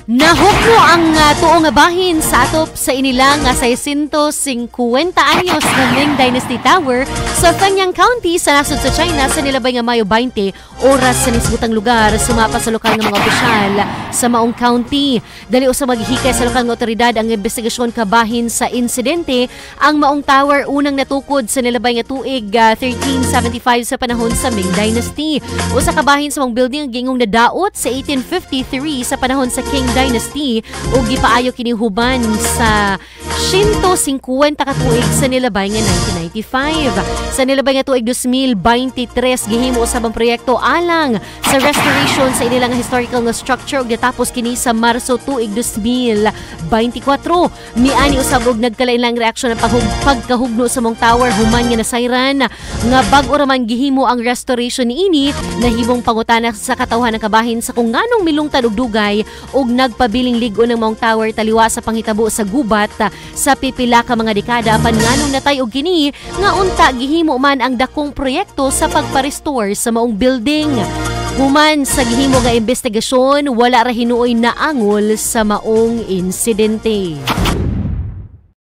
Nahukmo ang tuong nga bahin sa atop sa inilang 650 anyos na Ming Dynasty Tower sa Fenyang County sa nasod sa China sa nilabay nga Mayo 20 oras sa nisbutang lugar sumapa sa lokal nga mga opisyal sa Maong County. Dali usa maghihikay sa lokal nga otoridad ang investigasyon kabahin sa insidente. Ang Maong Tower unang natukod sa nilabay nga tuig 1375 sa panahon sa Ming Dynasty. Usa kabahin sa mga building ang gingong nadaot sa 1853 sa panahon sa Qing Dynasty ug gipaayo kini huban sa 150 ka tuig sa nilabay nga 1995. Sa nilabay nga tuig 2023 gihimo usab ang proyekto alang sa restoration sa ilang historical nga structure ug natapos kini sa Marso tuig 2024. Miani usab og nagkalailang reaksyon ang pagkahugno sa mong tower human nga nasayran nga bag-o ra man gihimo ang restoration niini nahimong pangutana sa katawhan ng kabahin sa kung nganong milungtad og dugay ug nagpabiling ligon ng Maong Tower taliwa sa panghitabo sa gubat sa pipila ka mga dekada apan nganong natay og kini nga unta gihimo man ang dakong proyekto sa pagpa-restore sa maong building. Human sa gihimo nga investigasyon wala ra hinuoy na angol sa maong insidente.